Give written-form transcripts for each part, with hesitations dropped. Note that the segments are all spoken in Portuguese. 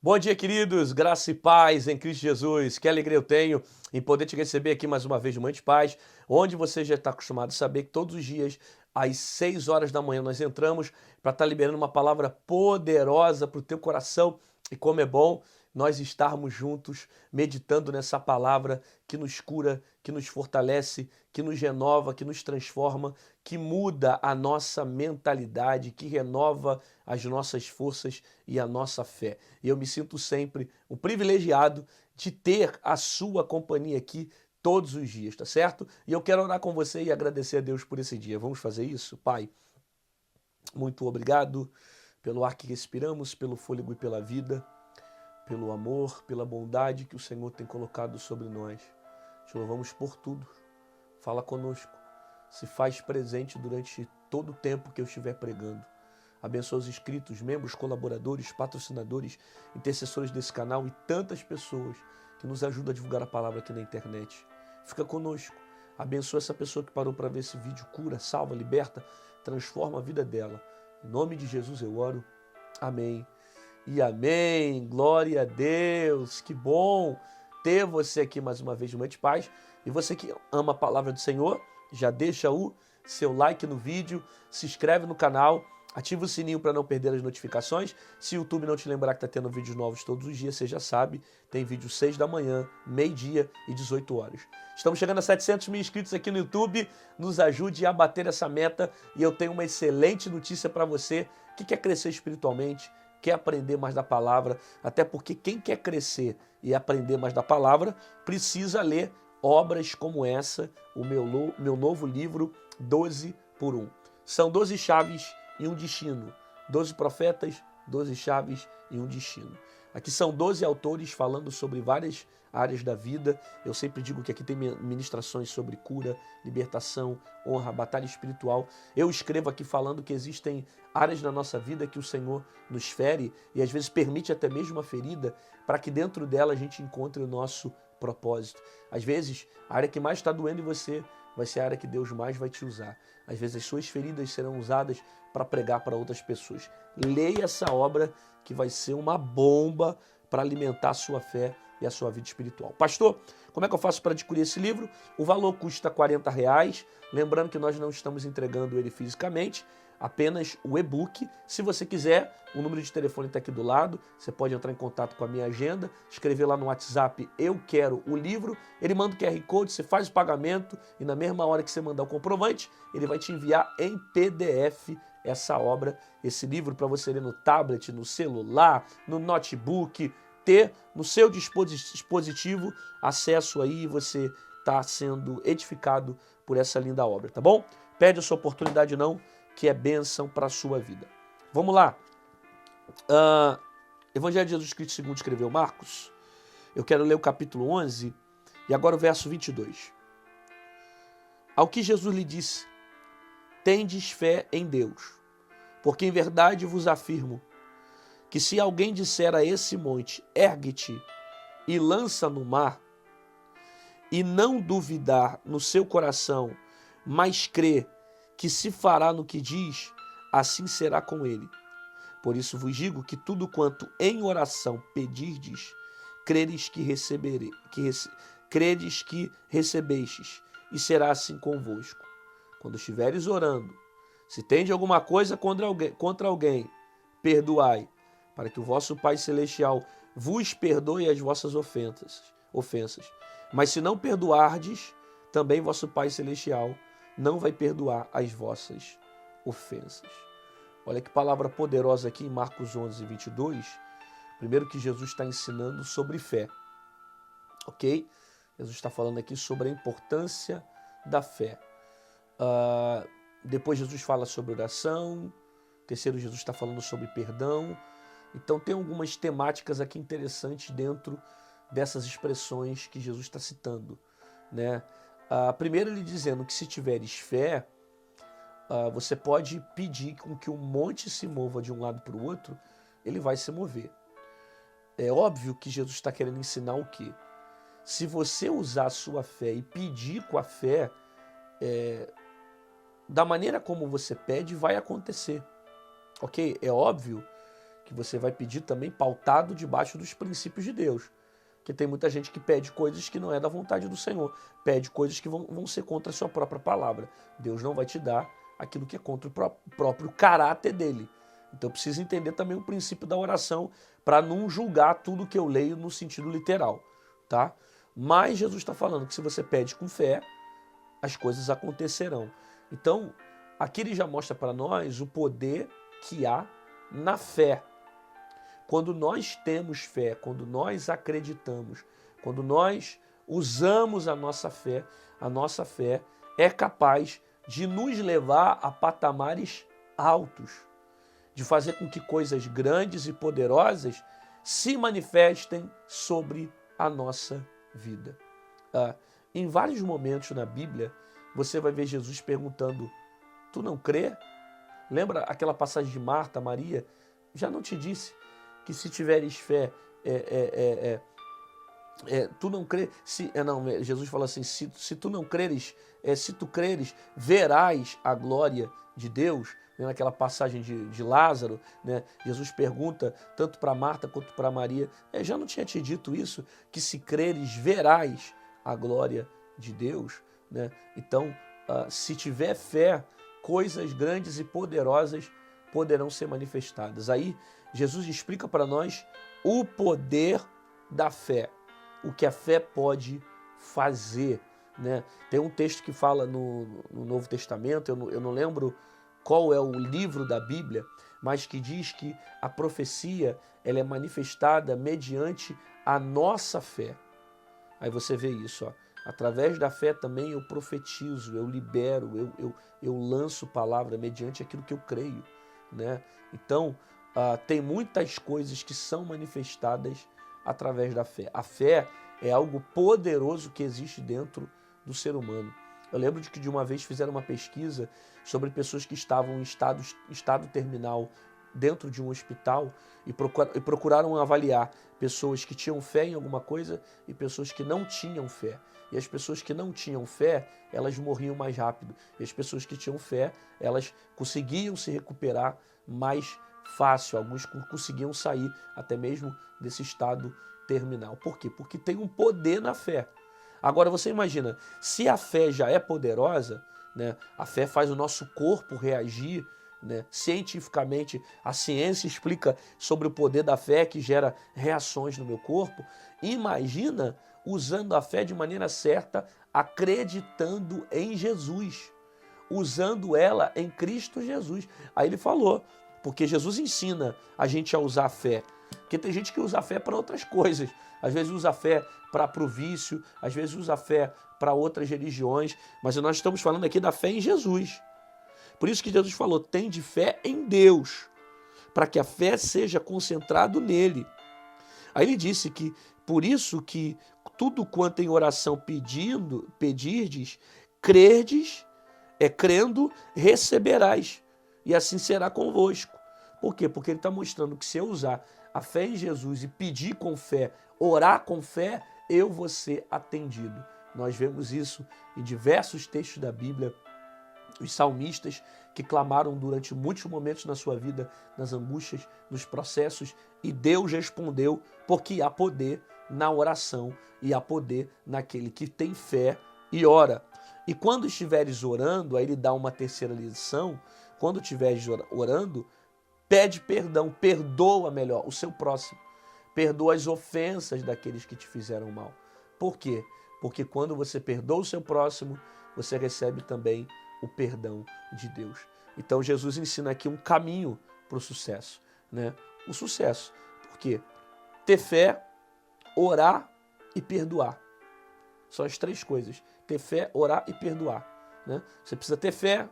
Bom dia, queridos, graça e paz em Cristo Jesus. Que alegria eu tenho em poder te receber aqui mais uma vez no Mãe de Paz, onde você já está acostumado a saber que todos os dias, às 6 horas da manhã, nós entramos para estar liberando uma palavra poderosa para o teu coração. E como é bom nós estarmos juntos meditando nessa palavra que nos cura, que nos fortalece, que nos renova, que nos transforma, que muda a nossa mentalidade, que renova as nossas forças e a nossa fé. E eu me sinto sempre um privilegiado de ter a sua companhia aqui todos os dias, tá certo? E eu quero orar com você e agradecer a Deus por esse dia. Vamos fazer isso? Pai, muito obrigado pelo ar que respiramos, pelo fôlego e pela vida, pelo amor, pela bondade que o Senhor tem colocado sobre nós. Te louvamos por tudo. Fala conosco. Se faz presente durante todo o tempo que eu estiver pregando. Abençoa os inscritos, membros, colaboradores, patrocinadores, intercessores desse canal e tantas pessoas que nos ajudam a divulgar a palavra aqui na internet. Fica conosco. Abençoa essa pessoa que parou para ver esse vídeo. Cura, salva, liberta, transforma a vida dela. Em nome de Jesus eu oro. Amém. E amém. Glória a Deus. Que bom ter você aqui mais uma vez no Mãe de Paz. E você que ama a palavra do Senhor, já deixa o seu like no vídeo, se inscreve no canal, ativa o sininho para não perder as notificações. Se o YouTube não te lembrar que está tendo vídeos novos todos os dias, você já sabe, tem vídeo 6 da manhã, meio-dia e 18 horas. Estamos chegando a 700 mil inscritos aqui no YouTube, nos ajude a bater essa meta e eu tenho uma excelente notícia para você que quer crescer espiritualmente, quer aprender mais da palavra, até porque quem quer crescer e aprender mais da palavra precisa ler obras como essa, o meu novo livro 12 por 1. São 12 chaves e um destino. 12 profetas, 12 chaves e um destino. Aqui são 12 autores falando sobre várias áreas da vida. Eu sempre digo que aqui tem ministrações sobre cura, libertação, honra, batalha espiritual. Eu escrevo aqui falando que existem áreas da nossa vida que o Senhor nos fere e às vezes permite até mesmo uma ferida para que dentro dela a gente encontre o nosso propósito. Às vezes, a área que mais está doendo em você vai ser a área que Deus mais vai te usar. Às vezes, as suas feridas serão usadas para pregar para outras pessoas. Leia essa obra que vai ser uma bomba para alimentar a sua fé e a sua vida espiritual. Pastor, como é que eu faço para adquirir esse livro? O valor custa R$ 40. Lembrando que nós não estamos entregando ele fisicamente, apenas o e-book. Se você quiser, o número de telefone está aqui do lado, você pode entrar em contato com a minha agenda, escrever lá no WhatsApp, eu quero o livro, ele manda o QR Code, você faz o pagamento e na mesma hora que você mandar o comprovante, ele vai te enviar em PDF essa obra, esse livro para você ler no tablet, no celular, no notebook, ter no seu dispositivo acesso aí e você está sendo edificado por essa linda obra, tá bom? Perde a sua oportunidade não, que é bênção para a sua vida. Vamos lá. Evangelho de Jesus Cristo segundo escreveu Marcos. Eu quero ler o capítulo 11 e agora o verso 22. Ao que Jesus lhe disse, tendes fé em Deus, porque em verdade vos afirmo que se alguém disser a esse monte, ergue-te e lança no mar, e não duvidar no seu coração, mas crê que se fará no que diz, assim será com ele. Por isso vos digo que tudo quanto em oração pedirdes, credes que recebestes, e será assim convosco. Quando estiveres orando, se tendes alguma coisa contra alguém, perdoai, para que o vosso Pai Celestial vos perdoe as vossas ofensas. Mas se não perdoardes, também vosso Pai Celestial não vai perdoar as vossas ofensas. Olha que palavra poderosa aqui em Marcos 11, 22. Primeiro que Jesus está ensinando sobre fé, ok? Jesus está falando aqui sobre a importância da fé. Depois Jesus fala sobre oração. Terceiro, Jesus está falando sobre perdão. Então tem algumas temáticas aqui interessantes dentro dessas expressões que Jesus está citando, né? Primeiro ele dizendo que se tiveres fé, você pode pedir com que o monte se mova de um lado para o outro, ele vai se mover. É óbvio que Jesus está querendo ensinar o quê? Se você usar a sua fé e pedir com a fé, da maneira como você pede, vai acontecer, ok? É óbvio que você vai pedir também pautado debaixo dos princípios de Deus. Porque tem muita gente que pede coisas que não é da vontade do Senhor, pede coisas que vão ser contra a sua própria palavra. Deus não vai te dar aquilo que é contra o próprio caráter dele. Então eu preciso entender também o princípio da oração para não julgar tudo que eu leio no sentido literal, tá? Mas Jesus está falando que se você pede com fé, as coisas acontecerão. Então, aqui ele já mostra para nós o poder que há na fé. Quando nós temos fé, quando nós acreditamos, quando nós usamos a nossa fé é capaz de nos levar a patamares altos, de fazer com que coisas grandes e poderosas se manifestem sobre a nossa vida. Em vários momentos na Bíblia, você vai ver Jesus perguntando, tu não crê? Lembra aquela passagem de Marta, Maria? Já não te disse que se tiveres fé, tu não crê, Jesus fala assim, se tu não creres, se tu creres, verás a glória de Deus. Naquela passagem de Lázaro, né? Jesus pergunta tanto para Marta quanto para Maria, já não tinha te dito isso, que se creres, verás a glória de Deus, né? Então, se tiver fé, coisas grandes e poderosas poderão ser manifestadas. Aí, Jesus explica para nós o poder da fé, o que a fé pode fazer, né? Tem um texto que fala no Novo Testamento, eu não lembro qual é o livro da Bíblia, mas que diz que a profecia ela é manifestada mediante a nossa fé. Aí você vê isso, ó. Através da fé também eu profetizo, eu libero, eu lanço palavra mediante aquilo que eu creio, né? Então, tem muitas coisas que são manifestadas através da fé. A fé é algo poderoso que existe dentro do ser humano. Eu lembro de que de uma vez fizeram uma pesquisa sobre pessoas que estavam em estado terminal dentro de um hospital e procuraram avaliar pessoas que tinham fé em alguma coisa e pessoas que não tinham fé. E as pessoas que não tinham fé, elas morriam mais rápido. E as pessoas que tinham fé, elas conseguiam se recuperar mais fácil. Alguns conseguiam sair até mesmo desse estado terminal. Por quê? Porque tem um poder na fé. Agora você imagina, se a fé já é poderosa, né, a fé faz o nosso corpo reagir, né, cientificamente, a ciência explica sobre o poder da fé que gera reações no meu corpo. Imagina usando a fé de maneira certa, acreditando em Jesus, usando ela em Cristo Jesus. Aí ele falou, porque Jesus ensina a gente a usar a fé. Porque tem gente que usa a fé para outras coisas. Às vezes usa a fé para o vício, às vezes usa a fé para outras religiões, mas nós estamos falando aqui da fé em Jesus. Por isso que Jesus falou, tende fé em Deus, para que a fé seja concentrada nele. Aí ele disse que, por isso que tudo quanto em oração pedirdes, crendo, receberás, e assim será convosco. Por quê? Porque ele está mostrando que se eu usar a fé em Jesus e pedir com fé, orar com fé, eu vou ser atendido. Nós vemos isso em diversos textos da Bíblia, os salmistas que clamaram durante muitos momentos na sua vida, nas angústias, nos processos, e Deus respondeu, porque há poder na oração e há poder naquele que tem fé e ora. E quando estiveres orando, aí ele dá uma terceira lição, quando estiveres orando, pede perdão, perdoa melhor o seu próximo, perdoa as ofensas daqueles que te fizeram mal. Por quê? Porque quando você perdoa o seu próximo, você recebe também o perdão de Deus. Então Jesus ensina aqui um caminho para o sucesso, né? O sucesso. Por quê? Ter fé, orar e perdoar. São as três coisas. Ter fé, orar e perdoar, né? Você precisa ter fé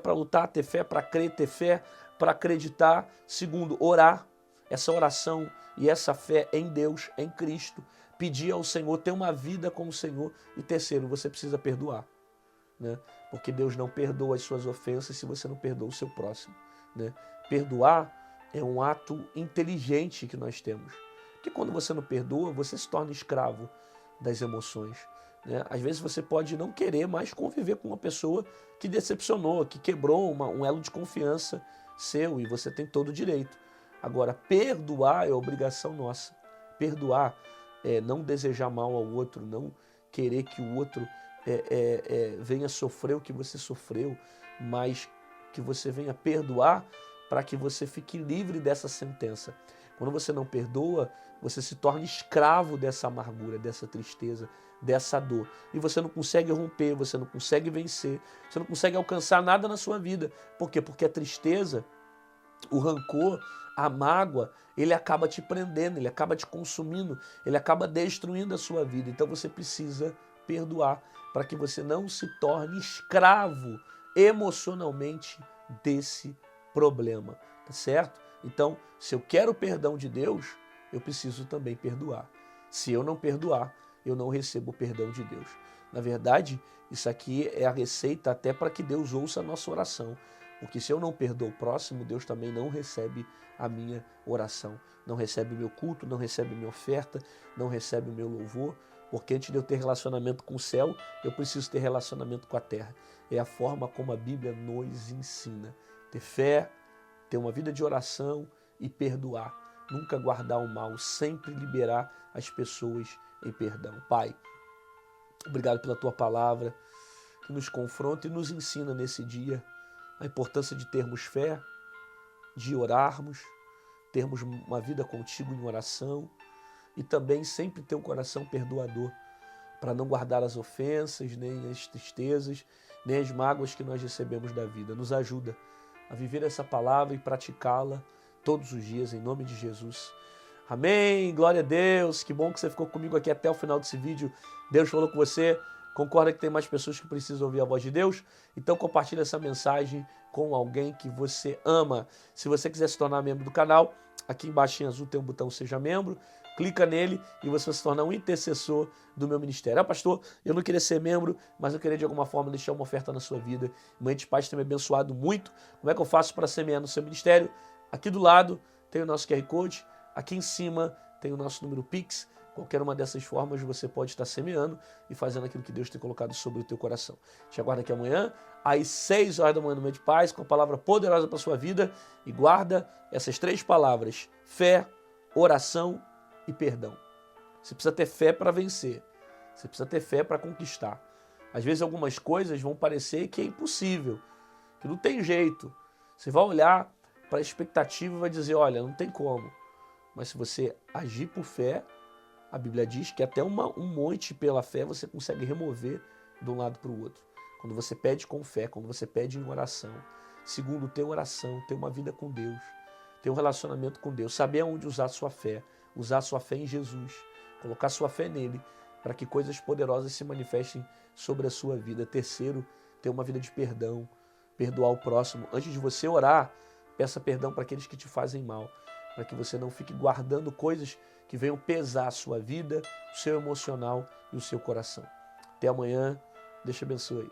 para lutar, ter fé para crer, ter fé para acreditar. Segundo, orar. Essa oração e essa fé em Deus, em Cristo. Pedir ao Senhor, ter uma vida com o Senhor. E terceiro, você precisa perdoar, né? Porque Deus não perdoa as suas ofensas se você não perdoa o seu próximo, né? Perdoar é um ato inteligente que nós temos. Porque quando você não perdoa, você se torna escravo das emoções, né? Às vezes você pode não querer mais conviver com uma pessoa que decepcionou, que quebrou um elo de confiança seu, e você tem todo o direito. Agora, perdoar é obrigação nossa. Perdoar é não desejar mal ao outro, não querer que o outro venha sofrer o que você sofreu, mas que você venha perdoar para que você fique livre dessa sentença. Quando você não perdoa, você se torna escravo dessa amargura, dessa tristeza, dessa dor. E você não consegue romper, você não consegue vencer, você não consegue alcançar nada na sua vida. Por quê? Porque a tristeza, o rancor, a mágoa, ele acaba te prendendo, ele acaba te consumindo, ele acaba destruindo a sua vida. Então você precisa perdoar para que você não se torne escravo emocionalmente desse problema, tá certo? Então, se eu quero o perdão de Deus, eu preciso também perdoar. Se eu não perdoar, eu não recebo o perdão de Deus. Na verdade, isso aqui é a receita até para que Deus ouça a nossa oração. Porque se eu não perdoo o próximo, Deus também não recebe a minha oração. Não recebe o meu culto, não recebe a minha oferta, não recebe o meu louvor. Porque antes de eu ter relacionamento com o céu, eu preciso ter relacionamento com a terra. É a forma como a Bíblia nos ensina. Ter fé, ter uma vida de oração e perdoar. Nunca guardar o mal, sempre liberar as pessoas em perdão. Pai, obrigado pela tua palavra, que nos confronta e nos ensina nesse dia a importância de termos fé, de orarmos, termos uma vida contigo em oração e também sempre ter um coração perdoador, para não guardar as ofensas, nem as tristezas, nem as mágoas que nós recebemos da vida. Nos ajuda a viver essa palavra e praticá-la todos os dias, em nome de Jesus. Amém, glória a Deus, que bom que você ficou comigo aqui até o final desse vídeo. Deus falou com você, concorda que tem mais pessoas que precisam ouvir a voz de Deus? Então compartilhe essa mensagem com alguém que você ama. Se você quiser se tornar membro do canal, aqui embaixo em azul tem um botão Seja Membro, clica nele e você vai se tornar um intercessor do meu ministério. Ah, pastor, eu não queria ser membro, mas eu queria de alguma forma deixar uma oferta na sua vida. Mãe de Paz tem me abençoado muito. Como é que eu faço para semear no seu ministério? Aqui do lado tem o nosso QR Code, aqui em cima tem o nosso número Pix. Qualquer uma dessas formas você pode estar semeando e fazendo aquilo que Deus tem colocado sobre o teu coração. Te aguardo aqui amanhã, às 6 horas da manhã no Mãe de Paz, com a palavra poderosa para a sua vida. E guarda essas 3 palavras: fé, oração e perdão. Você precisa ter fé para vencer. Você precisa ter fé para conquistar. Às vezes algumas coisas vão parecer que é impossível, que não tem jeito. Você vai olhar para a expectativa e vai dizer, olha, não tem como. Mas se você agir por fé, a Bíblia diz que até um monte pela fé você consegue remover de um lado para o outro. Quando você pede com fé, quando você pede em oração. Segundo, ter oração, ter uma vida com Deus, ter um relacionamento com Deus, saber aonde usar a sua fé em Jesus, colocar sua fé nele, para que coisas poderosas se manifestem sobre a sua vida. Terceiro, ter uma vida de perdão, perdoar o próximo. Antes de você orar, peça perdão para aqueles que te fazem mal, para que você não fique guardando coisas que venham pesar a sua vida, o seu emocional e o seu coração. Até amanhã. Deus te abençoe.